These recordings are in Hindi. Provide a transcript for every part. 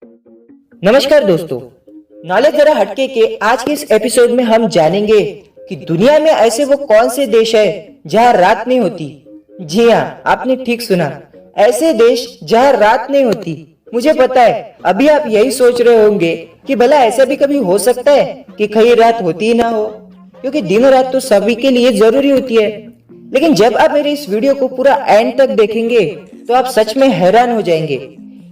नमस्कार दोस्तों, नॉलेज जरा हटके के आज के इस एपिसोड में हम जानेंगे कि दुनिया में ऐसे वो कौन से देश है जहाँ रात नहीं होती। जी हाँ, आपने ठीक सुना, ऐसे देश जहाँ रात नहीं होती। मुझे पता है अभी आप यही सोच रहे होंगे कि भला ऐसा भी कभी हो सकता है कि कहीं रात होती ही ना हो, क्योंकि दिन और रात तो सभी के लिए जरूरी होती है। लेकिन जब आप मेरे इस वीडियो को पूरा एंड तक देखेंगे तो आप सच में हैरान हो जाएंगे,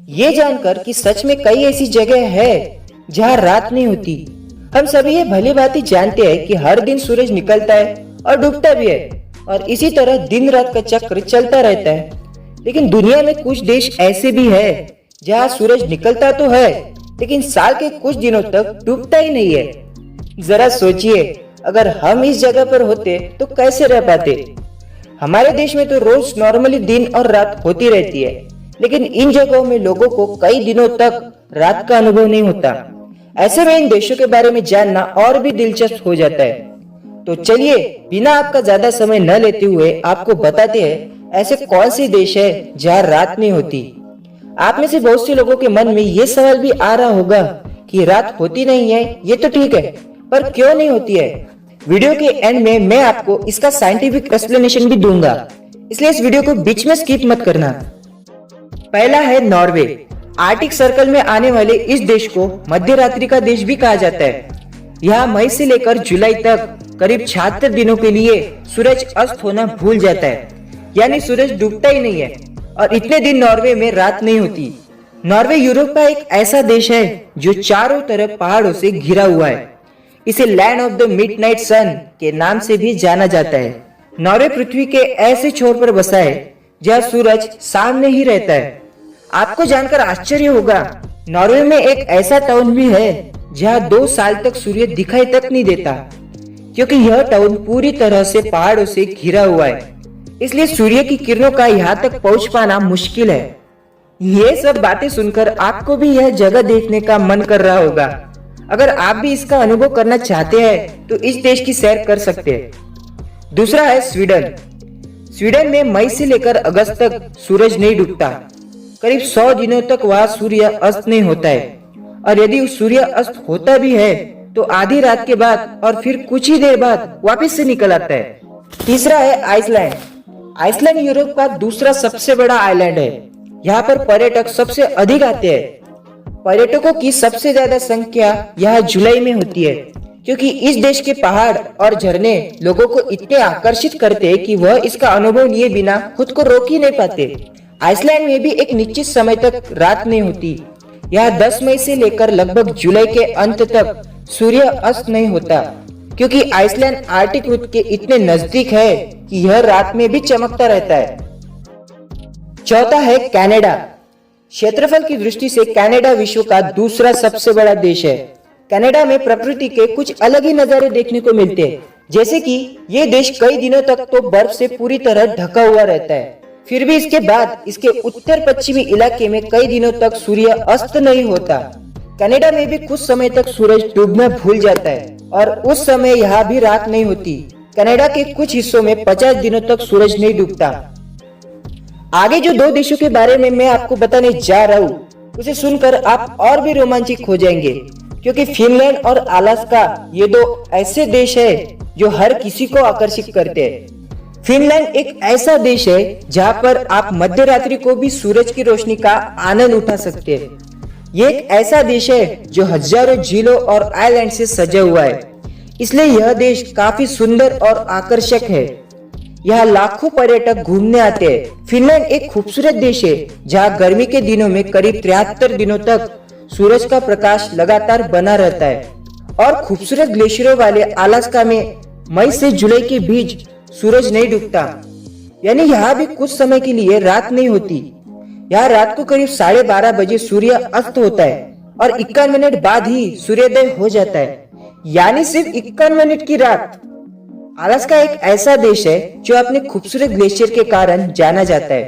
ये जानकर कि सच में कई ऐसी जगह है जहाँ रात नहीं होती। हम सभी ये भली भांति जानते हैं कि हर दिन सूरज निकलता है और डूबता भी है, और इसी तरह दिन रात का चक्र चलता रहता है। लेकिन दुनिया में कुछ देश ऐसे भी है जहाँ सूरज निकलता तो है, लेकिन साल के कुछ दिनों तक डूबता ही नहीं है। जरा सोचिए, अगर हम इस जगह पर होते तो कैसे रह पाते। हमारे देश में तो रोज नॉर्मली दिन और रात होती रहती है, लेकिन इन जगहों में लोगों को कई दिनों तक रात का अनुभव नहीं होता। ऐसे में इन देशों के बारे में जानना और भी दिलचस्प हो जाता है। तो चलिए बिना आपका ज्यादा समय न लेते हुए आपको बताते हैं ऐसे कौन से देश है जहाँ रात नहीं होती। आप में से बहुत से लोगों के मन में ये सवाल भी आ रहा होगा कि रात होती नहीं है, ये तो ठीक है, पर क्यों नहीं होती है। वीडियो के एंड में मैं आपको इसका साइंटिफिक एक्सप्लेनेशन भी दूंगा, इसलिए इस वीडियो को बीच में स्किप मत करना। पहला है नॉर्वे। आर्टिक सर्कल में आने वाले इस देश को मध्य रात्रि का देश भी कहा जाता है। यहाँ मई से लेकर जुलाई तक करीब 76 दिनों के लिए सूरज अस्त होना भूल जाता है, यानी सूरज डूबता ही नहीं है, और इतने दिन नॉर्वे में रात नहीं होती। नॉर्वे यूरोप का एक ऐसा देश है जो चारों तरफ पहाड़ों से घिरा हुआ है। इसे लैंड ऑफ द मिडनाइट सन के नाम से भी जाना जाता है। नॉर्वे पृथ्वी के ऐसे छोर पर बसा है जहाँ सूरज सामने ही रहता है। आपको जानकर आश्चर्य होगा, नॉर्वे में एक ऐसा टाउन भी है जहाँ 2 साल तक सूर्य दिखाई तक नहीं देता, क्योंकि यह टाउन पूरी तरह से पहाड़ों से घिरा हुआ है। इसलिए सूर्य की किरणों का यहाँ तक पहुँच पाना मुश्किल है। ये सब बातें सुनकर आपको भी यह जगह देखने का मन कर रहा होगा। अगर आप भी इसका अनुभव करना चाहते हैं तो इस देश की सैर कर सकते हैं। दूसरा है स्वीडन। स्वीडन में मई से लेकर अगस्त तक सूरज नहीं डूबता। करीब 100 दिनों तक वहाँ सूर्य अस्त नहीं होता है, और यदि सूर्य अस्त होता भी है तो आधी रात के बाद और फिर कुछ ही देर बाद वापस से निकल आता है। तीसरा है आइसलैंड। आइसलैंड यूरोप का दूसरा सबसे बड़ा आइलैंड है। यहाँ पर पर्यटक सबसे अधिक आते हैं। पर्यटकों की सबसे ज्यादा संख्या यहाँ जुलाई में होती है, क्योंकि इस देश के पहाड़ और झरने लोगों को इतने आकर्षित करते हैं कि वह इसका अनुभव लिए बिना खुद को रोक ही नहीं पाते। आइसलैंड में भी एक निश्चित समय तक रात नहीं होती। यहाँ 10 मई से लेकर लगभग जुलाई के अंत तक सूर्य अस्त नहीं होता, क्योंकि आइसलैंड आर्कटिक वृत्त के इतने नजदीक है कि यह रात में भी चमकता रहता है। चौथा है कनाडा। क्षेत्रफल की दृष्टि से कनाडा विश्व का दूसरा सबसे बड़ा देश है। कनाडा में प्रकृति के कुछ अलग ही नजारे देखने को मिलते हैं, जैसे कि ये देश कई दिनों तक तो बर्फ से पूरी तरह ढका हुआ रहता है। फिर भी इसके बाद इसके उत्तर पश्चिमी इलाके में कई दिनों तक सूर्य अस्त नहीं होता। कनाडा में भी कुछ समय तक सूरज डूबना भूल जाता है, और उस समय यहाँ भी रात नहीं होती। कनाडा के कुछ हिस्सों में 50 दिनों तक सूरज नहीं डूबता। आगे जो 2 देशों के बारे में मैं आपको बताने जा रहा हूँ, उसे सुनकर आप और भी रोमांचित हो जाएंगे, क्योंकि फिनलैंड और अलास्का ये 2 ऐसे देश है जो हर किसी को आकर्षित करते हैं। फिनलैंड एक ऐसा देश है जहाँ पर आप मध्य रात्रि को भी सूरज की रोशनी का आनंद उठा सकते हैं। ये एक ऐसा देश है जो हजारों झीलों और आइलैंड से सजा हुआ है, इसलिए यह देश काफी सुंदर और आकर्षक है। यहाँ लाखों पर्यटक घूमने आते हैं। फिनलैंड एक खूबसूरत देश है जहाँ गर्मी के दिनों में करीब 73 दिनों तक सूरज का प्रकाश लगातार बना रहता है, और खूबसूरत ग्लेशियरों वाले अलास्का में मई से जुलाई के बीच सूरज नहीं डूबता, यानी यहाँ भी कुछ समय के लिए रात नहीं होती। यहाँ रात को करीब 12:30 बजे सूर्य अस्त होता है, और 51 मिनट बाद ही सूर्योदय हो जाता है, यानी सिर्फ 51 मिनट की रात। अलास्का एक ऐसा देश है जो अपने खूबसूरत ग्लेशियर के कारण जाना जाता है।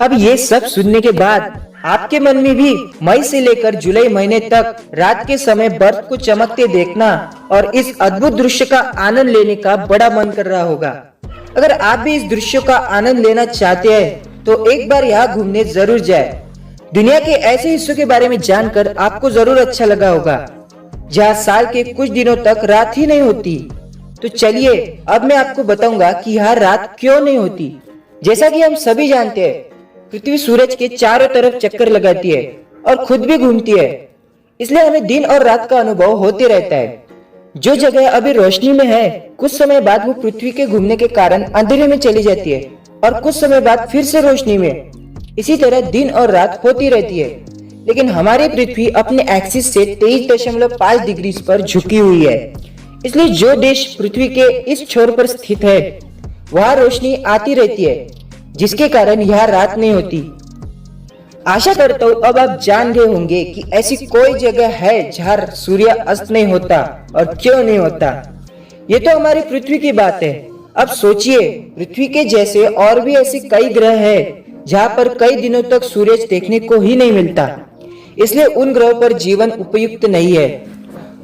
अब ये सब सुनने के बाद आपके मन में भी मई से लेकर जुलाई महीने तक रात के समय बर्फ को चमकते देखना और इस अद्भुत दृश्य का आनंद लेने का बड़ा मन कर रहा होगा। अगर आप भी इस दृश्य का आनंद लेना चाहते हैं तो एक बार यहाँ घूमने जरूर जाए। दुनिया के ऐसे हिस्सों के बारे में जानकर आपको जरूर अच्छा लगा होगा जहाँ साल के कुछ दिनों तक रात ही नहीं होती। तो चलिए अब मैं आपको बताऊंगा कि यहाँ रात क्यों नहीं होती। जैसा कि हम सभी जानते हैं, पृथ्वी सूरज के चारों तरफ चक्कर लगाती है और खुद भी घूमती है, इसलिए हमें दिन और रात का अनुभव होते रहता है। जो जगह अभी रोशनी में है, कुछ समय बाद वो पृथ्वी के घूमने के कारण अंधेरे में चली जाती है और कुछ समय बाद फिर से रोशनी में। इसी तरह दिन और रात होती रहती है। लेकिन हमारी पृथ्वी अपने एक्सिस से 23.5 डिग्री पर झुकी हुई है, इसलिए जो देश पृथ्वी के इस छोर पर स्थित है वहां रोशनी आती रहती है, जिसके कारण यहाँ रात नहीं होती। आशा करता हूँ अब आप जान गए होंगे कि ऐसी कोई जगह है जहाँ सूर्य अस्त नहीं होता और क्यों नहीं होता। ये तो हमारी पृथ्वी की बात है। अब सोचिए, पृथ्वी के जैसे और भी ऐसे कई ग्रह हैं जहाँ पर कई दिनों तक सूरज देखने को ही नहीं मिलता, इसलिए उन ग्रहों पर जीवन उपयुक्त नहीं है।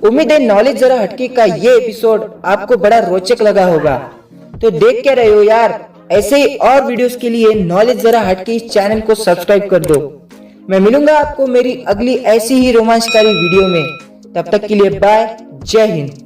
उम्मीद है नॉलेज जरा हटके का ये एपिसोड आपको बड़ा रोचक लगा होगा। तो देख क्या रहे हो यार, ऐसे ही और वीडियोस के लिए नॉलेज जरा हटके इस चैनल को सब्सक्राइब कर दो। मैं मिलूंगा आपको मेरी अगली ऐसी ही रोमांचकारी वीडियो में। तब तक के लिए बाय, जय हिंद।